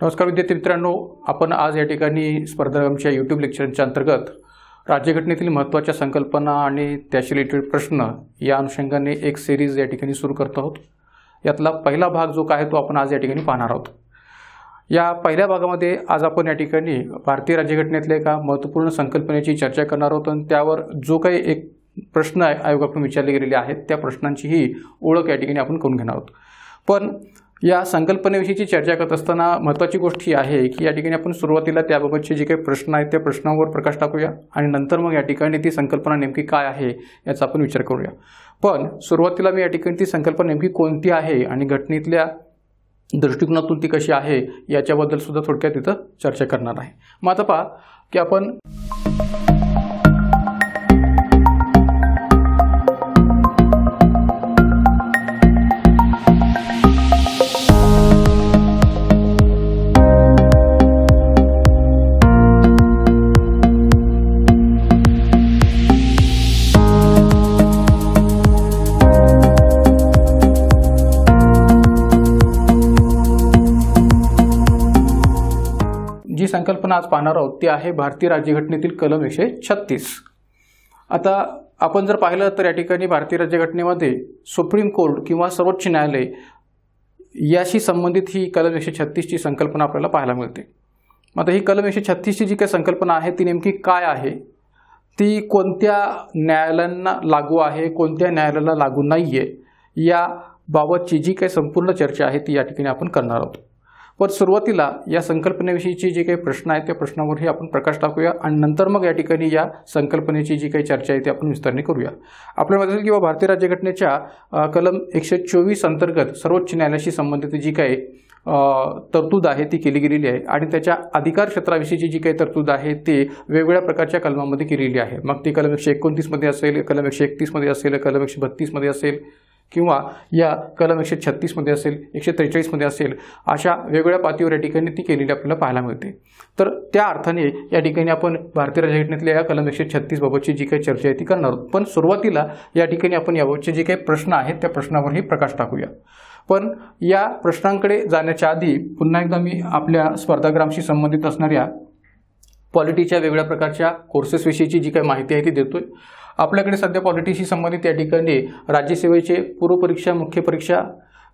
नमस्कार विद्यार्थी मित्रांनो, आपण आज या ठिकाणी स्पर्धागमच्या यूट्यूब लेक्चरच्या अंतर्गत राज्यघटनेतील महत्त्वाच्या संकल्पना आणि त्याशी रिलेटेड प्रश्न या अनुषंगाने एक सिरीज या ठिकाणी सुरू करत आहोत। यातला पहिला भाग जो काय तो आपण आज या ठिकाणी पाहणार आहोत। या पहिल्या भागामध्ये आज आपण या ठिकाणी भारतीय राज्यघटनेतल्या एका महत्त्वपूर्ण संकल्पनेची चर्चा करणार आहोत आणि त्यावर जो काही एक प्रश्न आयोगाकडून विचारले गेलेले आहेत त्या प्रश्नांचीही ओळख या ठिकाणी आपण करून घेणार आहोत। पण या संकल्पनेविषयीची चर्चा करत असताना महत्त्वाची गोष्ट ही आहे की या ठिकाणी आपण सुरुवातीला त्याबाबतचे जे काही प्रश्न आहेत त्या प्रश्नांवर प्रकाश टाकूया आणि नंतर मग या ठिकाणी ती संकल्पना नेमकी काय आहे याचा आपण विचार करूया। पण सुरुवातीला मी या ठिकाणी ती संकल्पना नेमकी कोणती आहे आणि घटनेतल्या दृष्टिकोनातून ती कशी आहे याच्याबद्दल सुद्धा थोडक्यात इथं चर्चा करणार आहे। मग आता पहा की आपण जी संकल्पना आज पाहणार आहोत ती आहे भारतीय राज्यघटनेतील कलम 136। आता आपण जर पाहिलं तर या ठिकाणी भारतीय राज्यघटनेमध्ये सुप्रीम कोर्ट किंवा सर्वोच्च न्यायालय याशी संबंधित ही कलम 136 ची संकल्पना आपल्याला पाहायला मिळते। आता ही कलम 136 ची जी काही संकल्पना आहे ती नेमकी काय आहे, ती कोणत्या न्यायालयांना लागू आहे, कोणत्या न्यायालयाला लागू नाहीये या बाबतची जी काही संपूर्ण चर्चा आहे ती या ठिकाणी आपण करणार आहोत। पण सुरुवातीला या संकल्पनेविषयीचे जे काही प्रश्न आहेत त्या प्रश्नावरही आपण प्रकाश टाकूया आणि नंतर मग या ठिकाणी या संकल्पनेची जी काही चर्चा आहे ती आपण विस्ताराने करूया। आपल्याला माहिती आहे की भारतीय राज्यघटनेच्या कलम 124 अंतर्गत सर्वोच्च न्यायालयाशी संबंधित जी काही तरतूद आहे ती केली गेलेली आहे आणि त्याच्या अधिकार क्षेत्राविषयीची जी काही तरतूद आहे ती वेगवेगळ्या प्रकारच्या कलमांमध्ये केलेली आहे। मग ती कलम 129 मध्ये असेल, कलम 131 मध्ये असेल, कलम 132 मध्ये असेल किंवा या कलम 136 मध्ये असेल, 143 मध्ये असेल, अशा वेगवेगळ्या पातळीवर या ठिकाणी ती केलेली आपल्याला पाहायला मिळते। तर त्या अर्थाने या ठिकाणी आपण भारतीय राज्यघटनेतल्या या कलम 136 बाबतची जी काही चर्चा आहे ती करणार आहोत। पण सुरुवातीला या ठिकाणी आपण याबाबतचे जे काही प्रश्न आहेत त्या प्रश्नावरही प्रकाश टाकूया। पण या प्रश्नांकडे जाण्याच्या आधी पुन्हा एकदा मी आपल्या स्पर्धाग्रामशी संबंधित असणाऱ्या पॉलिटीच्या वेगवेगळ्या प्रकारच्या कोर्सेसविषयीची जी काही माहिती आहे ती देतोय। आपल्याकडे सध्या पॉलिटीशी संबंधित या ठिकाणी राज्यसेवेचे पूर्व परीक्षा, मुख्य परीक्षा,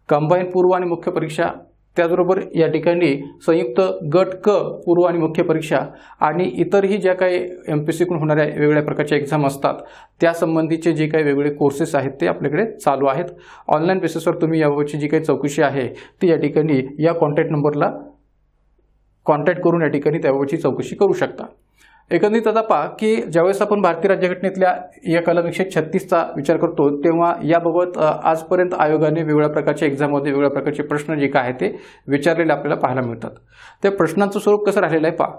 कंबाईन पूर्व आणि मुख्य परीक्षा, त्याचबरोबर या ठिकाणी संयुक्त गट क पूर्व आणि मुख्य परीक्षा आणि इतरही ज्या काही MPSCकडून होणाऱ्या वेगवेगळ्या प्रकारच्या एक्झाम असतात त्यासंबंधीचे जे काही वेगवेगळे कोर्सेस आहेत ते आपल्याकडे चालू आहेत। ऑनलाईन बेसिसवर तुम्ही याबाबतची जी काही चौकशी आहे ती या ठिकाणी या कॉन्टॅक्ट नंबरला कॉन्टॅक्ट करून या ठिकाणी त्याबाबतची चौकशी करू शकता। एकंदरीत आता पहा की ज्यावेळेस आपण भारतीय राज्यघटनेतल्या या कलम 136चा विचार करतो तेव्हा याबाबत आजपर्यंत आयोगाने वेगवेगळ्या प्रकारच्या एक्झाममध्ये वेगवेगळ्या प्रकारचे प्रश्न जे काय आहेत ते विचारलेले आपल्याला पाहायला मिळतात। त्या प्रश्नांचं स्वरूप कसं राहिलेलं आहे पहा।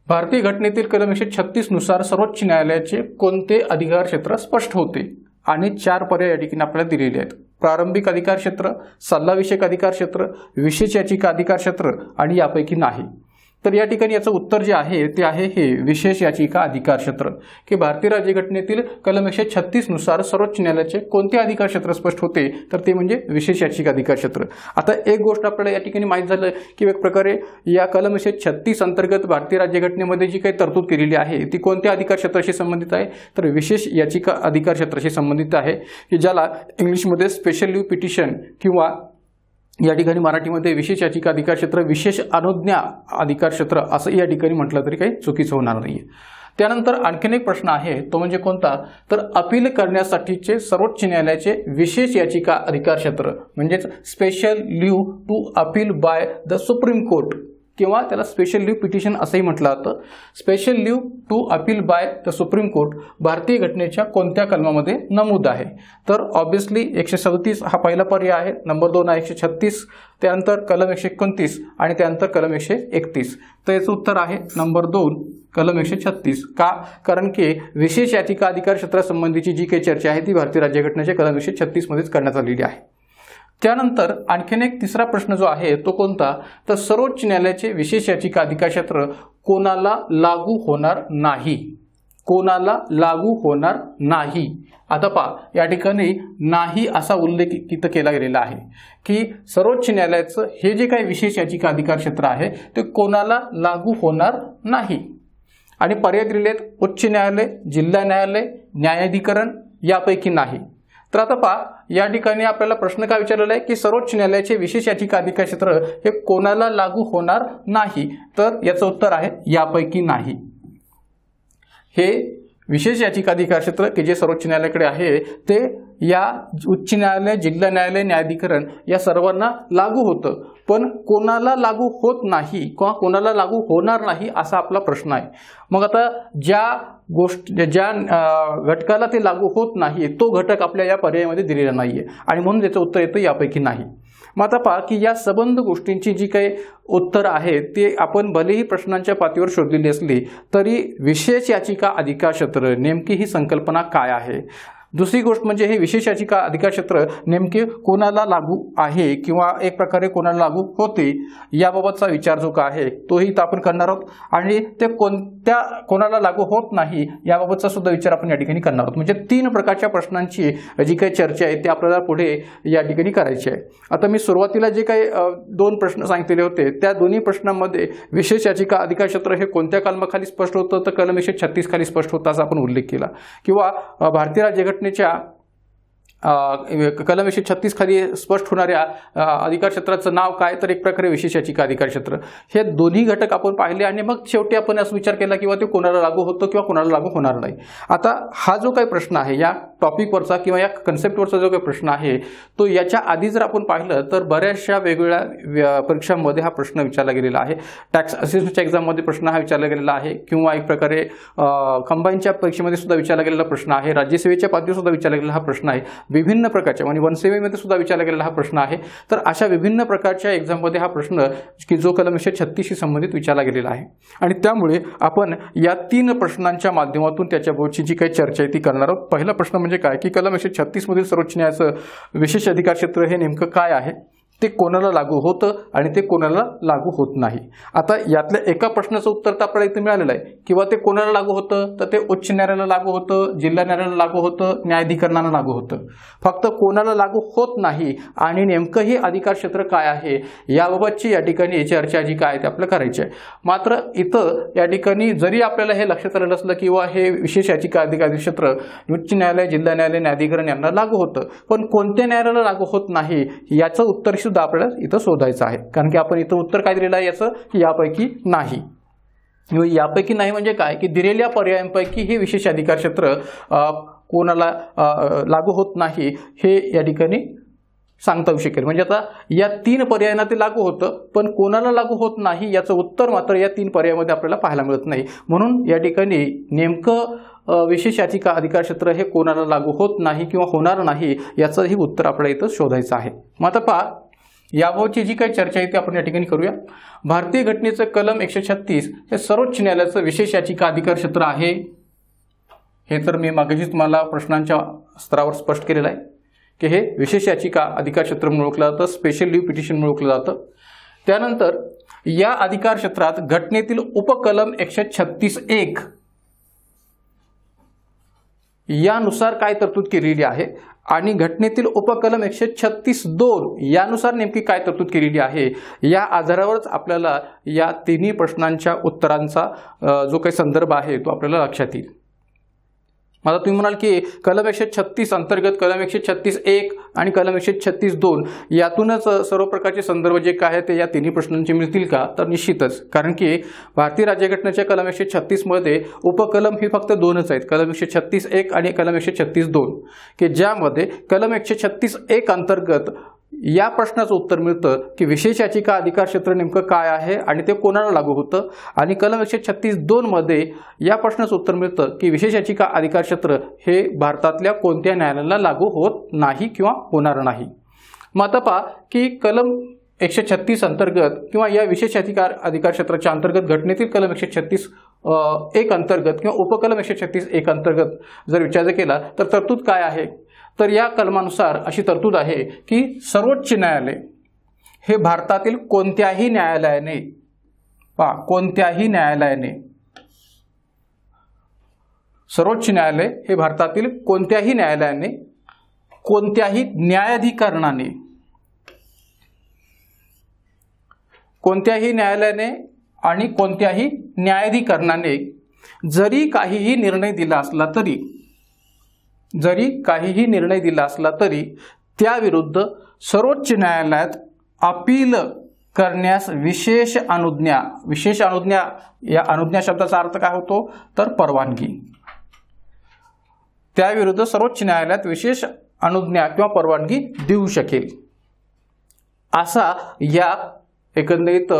भारतीय घटनेतील कलम 136 नुसार सर्वोच्च न्यायालयाचे कोणते अधिकार क्षेत्र स्पष्ट होते आणि 4 पर्याय या ठिकाणी आपल्याला दिलेले आहेत। प्रारंभिक अधिकार क्षेत्र, सल्लाविषयक अधिकार क्षेत्र, विशेष याचिका अधिकार क्षेत्र आणि यापैकी नाही। तर या ठिकाणी याचं उत्तर जे आहे ते आहे हे विशेष याचिका अधिकार क्षेत्र की भारतीय राज्यघटनेतील कलम 136 नुसार सर्वोच्च न्यायालयाचे कोणते अधिकार क्षेत्र स्पष्ट होते तर ते म्हणजे विशेष याचिका अधिकार क्षेत्र। आता एक गोष्ट आपल्याला या ठिकाणी माहीत झालं की एक प्रकारे या कलम 136 अंतर्गत भारतीय राज्यघटनेमध्ये जी काही तरतूद केलेली आहे ती कोणत्या अधिकार क्षेत्राशी संबंधित आहे तर विशेष याचिका अधिकार क्षेत्राशी संबंधित आहे की ज्याला इंग्लिशमध्ये स्पेशल लीव्ह पिटिशन किंवा या ठिकाणी मराठीमध्ये विशेष याचिका अधिकार क्षेत्र, विशेष अनुज्ञा अधिकार क्षेत्र असं या ठिकाणी म्हटलं तरी काही चुकीचं होणार नाहीये। त्यानंतर आणखीन एक प्रश्न आहे तो म्हणजे कोणता तर अपील करण्यासाठीचे सर्वोच्च न्यायालयाचे विशेष याचिका अधिकार क्षेत्र म्हणजेच special leave to appeal by the supreme court किंवा त्याला स्पेशल लीव्ह पिटिशन असंही म्हटलं जातं। Special leave to appeal by the supreme court भारतीय घटनेच्या कोणत्या कलमामध्ये नमूद आहे तर ऑब्वियसली 137 हा पहिला पर्याय आहे, नंबर 2 आहे 136, त्यानंतर कलम 129 आणि त्यानंतर कलम 131। तर याचं उत्तर आहे नंबर 2 कलम 136। का? कारण की विशेष याचिका अधिकार क्षेत्रासंबंधीची जी काही चर्चा आहे ती भारतीय राज्यघटनेच्या कलम 136 मध्येच करण्यात आलेली आहे। त्यानंतर आणखीन एक तिसरा प्रश्न जो आहे तो कोणता तर सर्वोच्च न्यायालयाचे विशेष याचिका अधिकार क्षेत्र कोणाला लागू होणार नाही कोणाला लागू होणार नाही। आता पहा, या ठिकाणी नाही असा उल्लेख इथं केला गेलेला आहे की सर्वोच्च न्यायालयाचं हे जे काही विशेष याचिका अधिकार क्षेत्र आहे ते कोणाला लागू होणार नाही। आणि पर्याय दिलेत उच्च न्यायालय, जिल्हा न्यायालय, न्यायाधिकरण यापैकी नाही। तर आता पहा, या ठिकाणी आपल्याला प्रश्न काय विचारलेला आहे की सर्वोच्च न्यायालयाचे विशेष याचिका अधिकार क्षेत्र हे कोणाला लागू होणार नाही, तर याचं उत्तर आहे यापैकी नाही। हे विशेष याचिका अधिकार क्षेत्र की जे सर्वोच्च न्यायालयाकडे आहे ते या उच्च न्यायालय, जिल्हा न्यायालय, न्यायाधिकरण या सर्वांना लागू होतं, पण कोणाला लागू होत नाही किंवा कोणाला लागू होणार नाही असा आपला प्रश्न आहे। मग आता ज्या घटकाला ते लागू होत नाही तो घटक आपल्या या पर्यायामध्ये दिलेला नाहीये आणि म्हणून त्याचं उत्तर येतं यापैकी नाही। मग आता पहा की या संबंध गोष्टींची जी काही उत्तर आहेत ते आपण भलेही प्रश्नांच्या पातळीवर शोधलेली असली तरी विशेष याचिका अधिकार क्षेत्र नेमकी ही संकल्पना काय आहे, दुसरी गोष्ट म्हणजे हे विशेष याचिका अधिकार क्षेत्र नेमके कोणाला लागू आहे किंवा एक प्रकारे कोणाला लागू होते याबाबतचा विचार जो काय आहे तोही आपण करणार आहोत आणि ते कोणाला लागू होत नाही याबाबतचा सुद्धा विचार आपण या ठिकाणी करणार आहोत। म्हणजे 3 प्रकारच्या प्रश्नांची जी काही चर्चा आहे ती आपल्याला पुढे या ठिकाणी करायची आहे। आता मी सुरुवातीला जे काही 2 प्रश्न सांगितलेले होते त्या दोन्ही प्रश्नांमध्ये विशेष याचिका अधिकार क्षेत्र हे कोणत्या कलमाखाली स्पष्ट होतं तर कलम 136 खाली स्पष्ट होतं असा आपण उल्लेख केला, किंवा भारतीय राज्यघटनेच्या कलम 136 खाली स्पष्ट होणाऱ्या अधिकार क्षेत्राचं नाव काय तर एक प्रकारे विशेष याचिका अधिकार क्षेत्र। हे दोन्ही घटक आपण पाहिले आणि मग शेवटी आपण असं विचार केला किंवा ते कोणाला लागू होतं किंवा कोणाला लागू होणार नाही। आता हा जो काही प्रश्न आहे या टॉपिकवरचा किंवा या कन्सेप्टवरचा जो काही प्रश्न आहे तो याच्या आधी जर आपण पाहिलं तर बऱ्याचशा वेगवेगळ्या परीक्षांमध्ये हा प्रश्न विचारला गेलेला आहे। टॅक्स असिस्टंटच्या एक्झाममध्ये प्रश्न हा विचारला गेलेला आहे किंवा एक प्रकारे कंबाईनच्या परीक्षेमध्ये सुद्धा विचारला गेलेला प्रश्न आहे, राज्यसेवेच्या पातळीवर सुद्धा विचारला गेलेला हा प्रश्न आहे, विभिन्न प्रकारच्या म्हणजे वनसेवेमध्ये सुद्धा विचारला गेलेला हा प्रश्न आहे। तर अशा विभिन्न प्रकारच्या एक्झाममध्ये हा प्रश्न की जो कलम 136 शी संबंधित विचारला गेलेला आहे आणि त्यामुळे आपण या 3 प्रश्नांच्या माध्यमातून त्याच्याभोवती जी काही चर्चा आहे ती करणार आहोत। पहिला प्रश्न म्हणजे काय की कलम 136 मधील सर्वोच्च न्यायालयाचं विशेष अधिकार क्षेत्र हे नेमकं काय आहे, ते कोणाला लागू होतं आणि ते कोणाला लागू होत नाही। आता यातल्या एका प्रश्नाचं उत्तर तर आपल्याला इथे मिळालेलं आहे, किंवा ते कोणाला लागू होतं तर ते उच्च न्यायालयाला लागू होतं, जिल्हा न्यायालयाला लागू होतं, न्यायाधिकरणाला लागू होतं। फक्त कोणाला लागू होत नाही आणि नेमकं हे अधिकार क्षेत्र काय आहे याबाबतची या ठिकाणी चर्चा जी काय ते आपल्याला करायची आहे। मात्र इथं या ठिकाणी जरी आपल्याला हे लक्षात आलं नसलं किंवा हे विशेष याचिका अधिकार क्षेत्र उच्च न्यायालय, जिल्हा न्यायालय, न्यायाधिकरण यांना लागू होतं, पण कोणत्या न्यायालयाला लागू होत नाही याचं उत्तर सुद्धा आपल्याला इथं शोधायचं आहे, कारण की आपण इथं उत्तर काय दिलेलं आहे याचं यापैकी नाही। यापैकी नाही म्हणजे काय की दिलेल्या पर्यायांपैकी हे विशेष अधिकार क्षेत्र कोणाला लागू होत नाही हे या ठिकाणी सांगता येऊ शकेल। म्हणजे आता या 3 पर्यायांना ते लागू होतं पण कोणाला लागू होत नाही याचं उत्तर मात्र या 3 पर्यायामध्ये आपल्याला पाहायला मिळत नाही, म्हणून या ठिकाणी नेमकं विशेष याचिका अधिकार क्षेत्र हे कोणाला लागू होत नाही किंवा होणार नाही याचंही उत्तर आपल्याला इथं शोधायचं आहे। मग आता पहा याबाबतची जी काही चर्चा आहे ती आपण या ठिकाणी करूया। भारतीय घटनेचं कलम 136 हे सर्वोच्च न्यायालयाचं विशेष याचिका अधिकार क्षेत्र आहे, हे तर मी मागेच तुम्हाला प्रश्नांच्या स्तरावर स्पष्ट केलेलं आहे की हे विशेष याचिका अधिकार क्षेत्र म्हणून ओळखलं जातं, स्पेशल लीव्ह पिटिशन म्हणून ओळखलं जातं। त्यानंतर या अधिकार क्षेत्रात घटनेतील उपकलम 136(1) यानुसार काय तरतूद केलेली आहे आणि घटनेतील उपकलम 136(2) यानुसार नेमकी काय तरतूद केलेली आहे या आधारावरच आपल्याला या 3 प्रश्नांच्या उत्तरांचा जो काही संदर्भ आहे तो आपल्याला लक्षात येईल। आता तुम्ही म्हणाल की कलम 136 अंतर्गत कलम 136(1) आणि कलम 136(2) यातूनच सर्व प्रकारचे संदर्भ जे काय ते या 3 प्रश्नांचे मिळतील का, तर निश्चितच, कारण की भारतीय राज्यघटनेच्या कलम 136 मध्ये उपकलम ही फक्त 2च आहेत, कलम 136(1) आणि कलम 136(2) की ज्यामध्ये कलम 136(1) अंतर्गत या प्रश्नाचं उत्तर मिळतं की विशेष याचिका अधिकार क्षेत्र नेमकं काय आहे आणि ते कोणाला लागू होतं, आणि कलम 136(2) मध्ये या प्रश्नाचं उत्तर मिळतं की विशेष याचिका अधिकार क्षेत्र हे भारतातल्या कोणत्या न्यायालयाला लागू होत नाही किंवा होणार नाही। मग आता पहा की कलम 136 अंतर्गत किंवा या विशेष अधिकार क्षेत्राच्या अंतर्गत घटनेतील कलम 136(1) अंतर्गत किंवा उपकलम 136(1) अंतर्गत जर विचार केला तर तरतूद काय आहे, तर या कलमानुसार अशी तरतूद आहे की सर्वोच्च न्यायालय हे भारतातील कोणत्याही न्यायालयाने सर्वोच्च न्यायालय हे भारतातील कोणत्याही न्यायालयाने, कोणत्याही न्यायाधिकरणाने, कोणत्याही न्यायालयाने आणि कोणत्याही न्यायाधिकरणाने जरी काहीही निर्णय दिला असला तरी त्याविरुद्ध सर्वोच्च न्यायालयात अपील करण्यास विशेष अनुज्ञा, या अनुज्ञा शब्दाचा अर्थ काय होतो तर परवानगी, त्याविरुद्ध सर्वोच्च न्यायालयात विशेष अनुज्ञा किंवा परवानगी देऊ शकेल, असा या एकंदरीत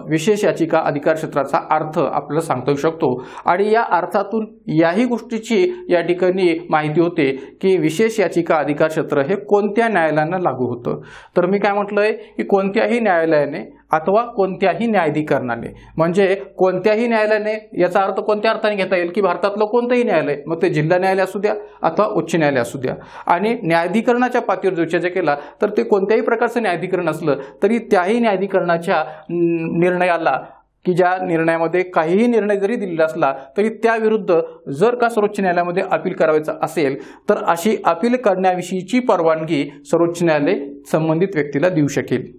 विशेष याचिका अधिकार क्षेत्राचा अर्थ आपल्याला सांगता येऊ शकतो। आणि या अर्थातून याही गोष्टीची या ठिकाणी माहिती होते की विशेष याचिका अधिकार क्षेत्र हे कोणत्या न्यायालयाला लागू होतं। तर मी काय म्हटलंय की कोणत्याही न्यायालयाने अथवा कोणत्याही न्यायाधिकरणाने, म्हणजे कोणत्याही न्यायालयाने याचा अर्थ कोणत्या अर्थाने घेता येईल की भारतातलं कोणतंही न्यायालय, मग ते जिल्हा न्यायालय असू द्या अथवा उच्च न्यायालय असू द्या। आणि न्यायाधिकरणाच्या पातळीवर विचार केला तर ते कोणत्याही प्रकारचं न्यायाधिकरण असलं तरी त्याही न्यायाधिकरणाच्या निर्णयाला की ज्या निर्णयामध्ये काहीही निर्णय जरी दिलेला असला तरी त्याविरुद्ध जर का सर्वोच्च न्यायालयामध्ये अपील करायचं असेल तर अशी अपील करण्याविषयीची परवानगी सर्वोच्च न्यायालय संबंधित व्यक्तीला देऊ शकेल,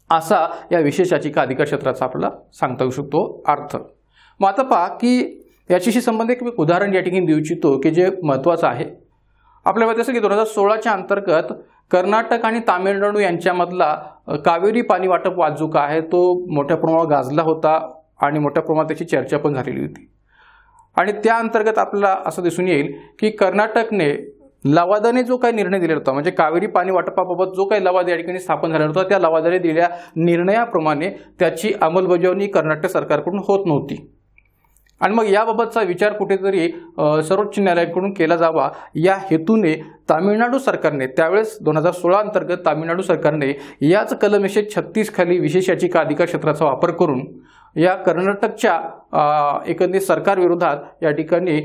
असा या विशेष याचिका अधिकार क्षेत्राचा आपल्याला सांगता येऊ शकतो अर्थ। मग आता पहा की याच्याशी संबंधित एक उदाहरण या ठिकाणी देऊ इच्छितो की जे महत्त्वाचं आहे। आपल्या माहिती असेल की 2016च्या अंतर्गत कर्नाटक आणि तामिळनाडू यांच्यामधला कावेरी पाणी वाटप वाद जो आहे तो मोठ्या प्रमाणावर गाजला होता आणि मोठ्या प्रमाणात त्याची चर्चा पण झालेली होती। आणि त्या अंतर्गत आपल्याला असं दिसून येईल की कर्नाटकने लवादाने जो काही निर्णय दिलेला होता, म्हणजे कावेरी पाणी वाटपाबाबत जो काही लवाद या ठिकाणी स्थापन झालेला होता त्या लवादाने दिलेल्या निर्णयाप्रमाणे त्याची अंमलबजावणी कर्नाटक सरकारकडून होत नव्हती। आणि मग याबाबतचा विचार कुठेतरी सर्वोच्च न्यायालयाकडून केला जावा या हेतूने तामिळनाडू सरकारने त्यावेळेस 2016 अंतर्गत तामिळनाडू सरकारने याच कलम 136 खाली विशेष याचिका अधिकार क्षेत्राचा वापर करून या कर्नाटकच्या एकंदरीत सरकार विरोधात या ठिकाणी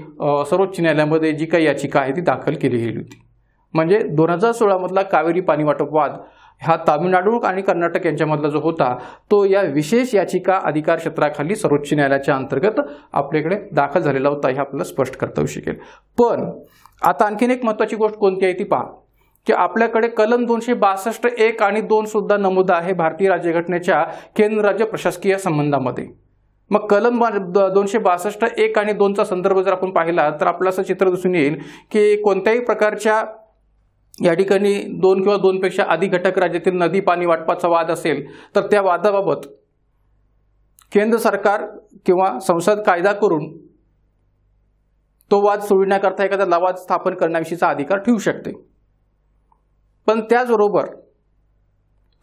सर्वोच्च न्यायालयामध्ये जी काही याचिका आहे ती दाखल केली गेली होती। म्हणजे 2016 मधला कावेरी पाणी वाटप वाद हा तामिळनाडू आणि कर्नाटक यांच्यामधला जो होता तो या विशेष याचिका अधिकार क्षेत्राखाली सर्वोच्च न्यायालयाच्या अंतर्गत आपल्याकडे दाखल झालेला होता, हे आपल्याला स्पष्ट करता येऊ शकेल। पण आता आणखीन एक महत्त्वाची गोष्ट कोणती आहे ती पहा की आपल्याकडे कलम 262(1) आणि 2 सुद्धा नमूद आहे भारतीय राज्यघटनेच्या केंद्र राज्य प्रशासकीय संबंधामध्ये। मग कलम 262(1) आणि 2चा संदर्भ जर आपण पाहिला तर आपल्याला असं चित्र दिसून येईल की कोणत्याही प्रकारच्या या ठिकाणी 2 किंवा 2पेक्षा अधिक घटक राज्यातील नदी पाणी वाटपाचा वाद असेल तर त्या वादाबाबत केंद्र सरकार किंवा संसद कायदा करून तो वाद सोडविण्याकरता एखादा लवाद स्थापन करण्याविषयीचा अधिकार ठेवू शकते। पण त्याचबरोबर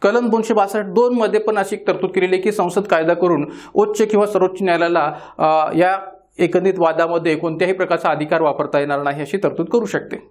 कलम 262(2) मध्ये पण अशी तरतूद केलेली आहे की संसद कायदा करून उच्च किंवा सर्वोच्च न्यायालयाला या एकंदरीत वादामध्ये कोणत्याही प्रकारचा अधिकार वापरता येणार नाही अशी तरतूद करू शकते।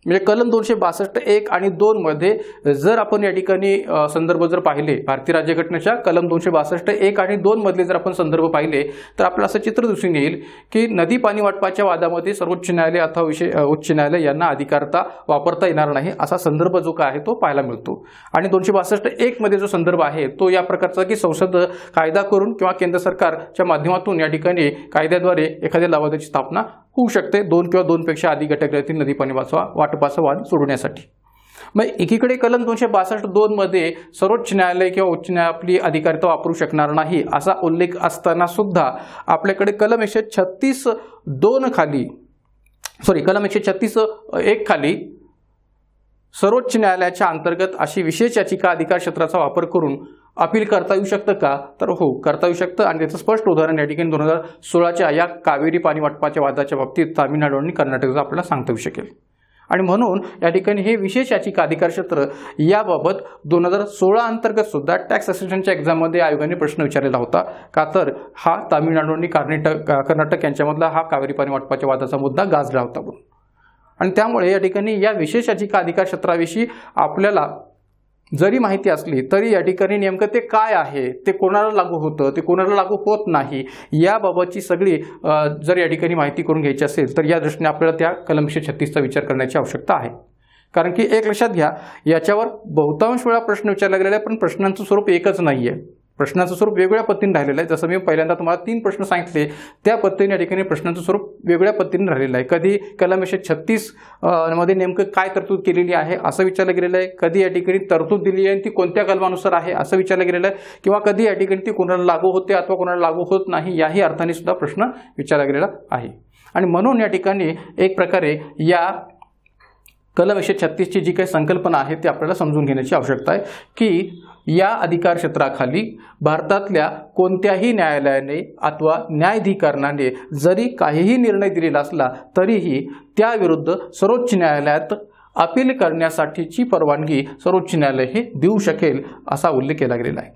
म्हणजे कलम 262(1) आणि 2 मध्ये जर आपण या ठिकाणी संदर्भ जर पाहिले भारतीय राज्यघटनेच्या कलम 262(1) आणि 2 मधले जर आपण संदर्भ पाहिले तर आपल्याला असं चित्र दिसून येईल की नदी पाणी वाटपाच्या वादामध्ये सर्वोच्च न्यायालय अथवा उच्च न्यायालय यांना अधिकारता वापरता येणार नाही असा संदर्भ जो काय आहे तो पाहायला मिळतो। आणि 262(1) मध्ये जो संदर्भ आहे तो या प्रकारचा की संसद कायदा करून किंवा केंद्र सरकारच्या माध्यमातून या ठिकाणी कायद्याद्वारे एखाद्या लवादाची स्थापना होऊ शकते 2 किंवा 2पेक्षा अधिक घटक राज्यातील नदी पाणी वाटपाचा वाद सोडवण्यासाठी। मग एकीकडे कलम 262(2) मध्ये सर्वोच्च न्यायालय किंवा उच्च न्यायालय आपली अधिकारिता वापरू शकणार नाही असा उल्लेख असताना सुद्धा आपल्याकडे कलम 136(2) खाली कलम 136(1) खाली सर्वोच्च न्यायालयाच्या अंतर्गत अशी विशेष याचिका अधिकार क्षेत्राचा वापर करून अपील करता येऊ शकतं का तर हो करता येऊ शकतं। आणि त्याचं स्पष्ट उदाहरण या ठिकाणी 2016च्या या कावेरी पाणी वाटपाच्या वादाच्या बाबतीत तामिळनाडू आणि कर्नाटकचं आपल्याला सांगता येऊ शकेल। आणि म्हणून या ठिकाणी हे विशेष याचिका अधिकार क्षेत्र याबाबत 2016 अंतर्गत सुद्धा टॅक्स असिस्टंटच्या एक्झाममध्ये आयोगाने प्रश्न विचारलेला होता का तर हा तामिळनाडू आणि कर्नाटक यांच्यामधला हा कावेरी पाणी वाटपाच्या वादाचा मुद्दा गाजला होता म्हणून। आणि त्यामुळे या ठिकाणी या विशेष याचिका अधिकार क्षेत्राविषयी आपल्याला जरी माहिती असली तरी या ठिकाणी नेमकं ते काय आहे, ते कोणाला लागू होतं, ते कोणाला लागू होत नाही याबाबतची सगळी जर या ठिकाणी माहिती करून घ्यायची असेल तर या दृष्टीने आपल्याला त्या कलम 136चा विचार करण्याची आवश्यकता आहे। कारण की एक लक्षात घ्या याच्यावर बहुतांश वेळा प्रश्न विचारला गेलेला आहे पण प्रश्नांचं स्वरूप एकच नाहीये। प्रश्नाचं स्वरूप वेगवेगळ्या पद्धतीने राहिलेलं आहे. जसं मी पहिल्यांदा तुम्हाला 3 प्रश्न सांगितले त्या पद्धतीने या ठिकाणी प्रश्नाचं स्वरूप वेगवेगळ्या पद्धतीने राहिलेलं आहे. कधी कलम 136 मध्ये नेमकं काय तरतूद केलेली आहे असं विचारलं गेलेलं आहे, कधी या ठिकाणी तरतूद दिली आहे ती कोणत्या कलमानुसार आहे असं विचारलं गेलेलं आहे, किंवा कधी या ठिकाणी ती कोणाला लागू होते अथवा कोणाला लागू होत नाही याही अर्थाने सुद्धा प्रश्न विचारला गेलेला आहे. आणि म्हणून या ठिकाणी एक प्रकारे या कलम 136 ची जी काही संकल्पना आहे ती आपल्याला समजून घेण्याची आवश्यकता आहे की या अधिकार क्षेत्राखाली भारतातल्या कोणत्याही न्यायालयाने अथवा न्यायाधिकरणाने जरी काहीही निर्णय दिलेला असला तरीही त्याविरुद्ध सर्वोच्च न्यायालयात अपील करण्यासाठीची परवानगी सर्वोच्च न्यायालय हे देऊ शकेल असा उल्लेख केला गेलेला आहे.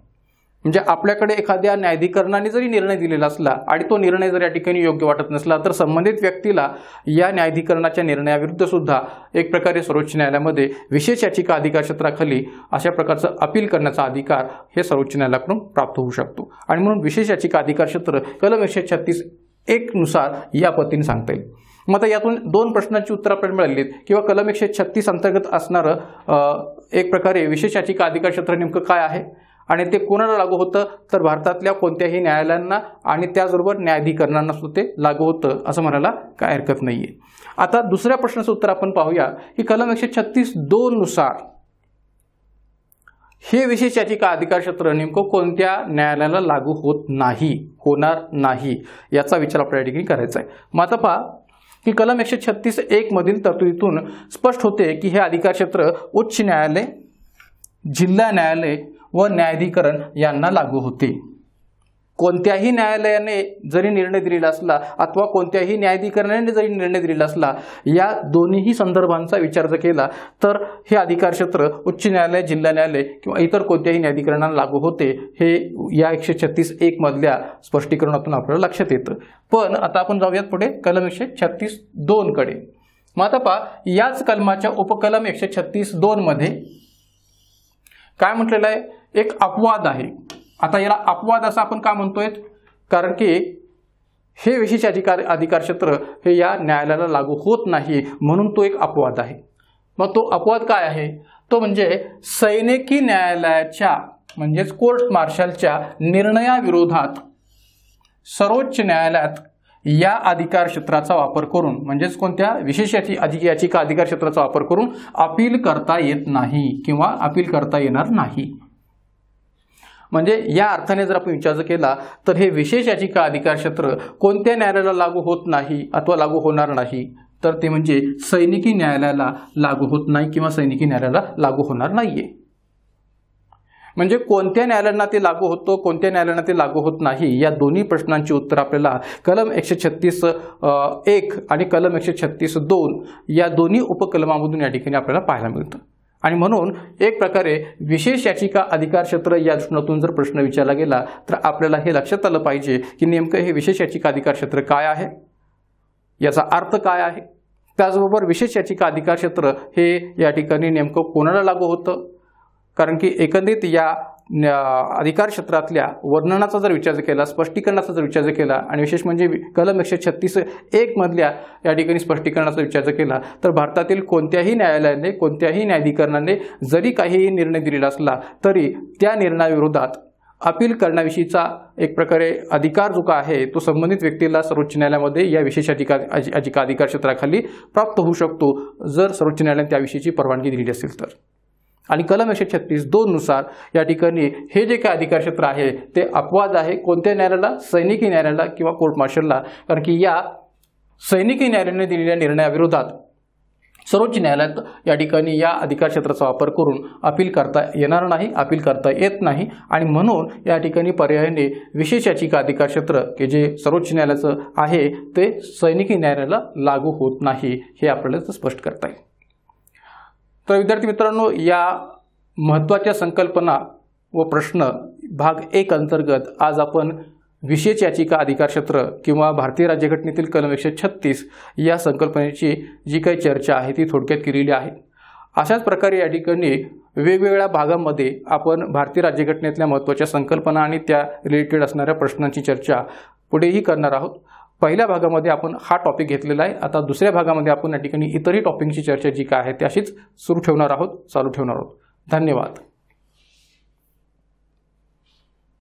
म्हणजे आपल्याकडे एखाद्या न्यायाधिकरणाने जरी निर्णय दिलेला असला आणि तो निर्णय जर या ठिकाणी योग्य वाटत नसला तर संबंधित व्यक्तीला या न्यायाधिकरणाच्या निर्णयाविरुद्ध सुद्धा एक प्रकारे सर्वोच्च न्यायालयामध्ये विशेष याचिका अधिकार क्षेत्राखाली अशा प्रकारचं अपील करण्याचा अधिकार हे सर्वोच्च न्यायालयाकडून प्राप्त होऊ शकतो. आणि म्हणून विशेष याचिका अधिकार क्षेत्र कलम 136(1) नुसार या पद्धतीने सांगता येईल. मग आता यातून 2 प्रश्नांची उत्तरं आपल्याला मिळालीत. किंवा कलम 136 अंतर्गत असणारं एक प्रकारे विशेष याचिका अधिकार क्षेत्र नेमकं काय आहे आणि ते कोणाला लागू होतं तर भारतातल्या कोणत्याही न्यायालयांना आणि त्याचबरोबर न्यायाधिकरणांना सुद्धा ते लागू होतं असं म्हणायला काय हरकत नाहीये. आता दुसऱ्या प्रश्नाचं उत्तर आपण पाहूया की कलम 136(2) नुसार हे विशेष याचिका अधिकार क्षेत्र नेमकं कोणत्या न्यायालयाला लागू होत नाही, होणार नाही याचा विचार आपल्या ठिकाणी करायचा आहे. मग आता पहा की कलम 136(1) मधील तरतुदीतून स्पष्ट होते की हे अधिकार क्षेत्र उच्च न्यायालय, जिल्हा न्यायालय व न्यायाधिकरण यांना लागू होते. कोणत्याही न्यायालयाने जरी निर्णय दिलेला असला अथवा कोणत्याही न्यायाधिकरणाने जरी निर्णय दिलेला असला या दोन्हीही संदर्भांचा विचार जर केला तर हे अधिकार क्षेत्र उच्च न्यायालय, जिल्हा न्यायालय किंवा इतर कोणत्याही न्यायाधिकरणाला लागू होते हे या 136(1) मधल्या स्पष्टीकरणातून आपल्याला लक्षात येतं. पण आता आपण जाऊयात पुढे कलम 136(2) कडे. मग आता पहा याच कलमाच्या उपकलम 136(2) मध्ये काय म्हटलेलं आहे, एक अपवाद आहे. आता याला अपवाद असं आपण का म्हणतोय कारण की हे विशेष अधिकार क्षेत्र हे या न्यायालयाला लागू होत नाही म्हणून तो एक अपवाद आहे. मग तो अपवाद काय आहे, तो म्हणजे सैनिकी न्यायालयाच्या म्हणजेच कोर्ट मार्शलच्या निर्णयाविरोधात सर्वोच्च न्यायालयात या अधिकार क्षेत्राचा वापर करून म्हणजेच कोणत्या विशेष याचिका अधिकार क्षेत्राचा वापर करून अपील करता येत नाही किंवा अपील करता येणार नाही. म्हणजे या अर्थाने जर आपण विचार केला तर हे विशेष याचिका अधिकार क्षेत्र कोणत्या न्यायालयाला लागू होत नाही अथवा लागू होणार नाही तर ते म्हणजे सैनिकी न्यायालयाला लागू होत नाही किंवा सैनिकी न्यायालयाला लागू होणार नाहीये. म्हणजे कोणत्या न्यायालयांना ते लागू होतं, कोणत्या न्यायालयांना ते लागू होत नाही या दोन्ही प्रश्नांची उत्तर आपल्याला कलम 136(1) आणि कलम 136(2) या दोन्ही उपकलमामधून या ठिकाणी आपल्याला पाहायला मिळतं. आणि म्हणून एक प्रकारे विशेष याचिका अधिकार क्षेत्र या दृष्टीतून जर प्रश्न विचारला गेला तर आपल्याला हे लक्षात आलं पाहिजे की नेमकं हे विशेष याचिका अधिकार क्षेत्र काय आहे, याचा अर्थ काय आहे, त्याचबरोबर विशेष याचिका अधिकार क्षेत्र हे या ठिकाणी नेमकं कोणाला लागू होतं. कारण की एकंदरीत या अधिकार क्षेत्रातल्या वर्णनाचा जर विचार केला, स्पष्टीकरणाचा जर विचार केला आणि विशेष म्हणजे कलम 136(1) मधल्या या ठिकाणी स्पष्टीकरणाचा विचार केला तर भारतातील कोणत्याही न्यायालयाने, कोणत्याही न्यायाधिकरणाने जरी काही निर्णय दिलेला असला तरी त्या निर्णयाविरोधात अपील करण्याविषयीचा एक प्रकारे अधिकार जो का आहे तो संबंधित व्यक्तीला सर्वोच्च न्यायालयामध्ये या विशेष याचिका अधिकार क्षेत्राखाली प्राप्त होऊ शकतो जर सर्वोच्च न्यायालयाने त्याविषयीची परवानगी दिली असेल तर. आणि कलम 136(2) नुसार या ठिकाणी हे जे काही अधिकार क्षेत्र आहे ते अपवाद आहे. कोणत्या न्यायालयाला, सैनिकी न्यायालयाला किंवा कोर्ट मार्शलला. कारण की या सैनिकी न्यायालयाने दिलेल्या निर्णयाविरोधात सर्वोच्च न्यायालयात या ठिकाणी या अधिकार क्षेत्राचा वापर करून अपील करता येणार नाही, अपील करता येत नाही. आणि म्हणून या ठिकाणी पर्यायाने विशेष याचिका अधिकार क्षेत्र की जे सर्वोच्च न्यायालयाचं आहे ते सैनिकी न्यायालयाला लागू होत नाही हे आपल्याला स्पष्ट करता येईल. तर विद्यार्थी मित्रांनो या महत्त्वाच्या संकल्पना व प्रश्न भाग 1 अंतर्गत आज आपण विशेष याचिका अधिकार क्षेत्र किंवा भारतीय राज्यघटनेतील कलम 136 या संकल्पनेची जी काही चर्चा आहे ती थोडक्यात केलेली आहे. अशाच प्रकारे या ठिकाणी वेगवेगळ्या भागांमध्ये आपण भारतीय राज्यघटनेतल्या महत्त्वाच्या संकल्पना आणि त्या रिलेटेड असणाऱ्या प्रश्नांची चर्चा पुढेही करणार आहोत. पहिल्या भागामध्ये आपण हा टॉपिक घेतलेला आहे. आता दुसऱ्या भागामध्ये आपण या ठिकाणी इतरही टॉपिकची चर्चा जी काय आहे ती अशीच सुरू ठेवणार आहोत, चालू ठेवणार आहोत. धन्यवाद.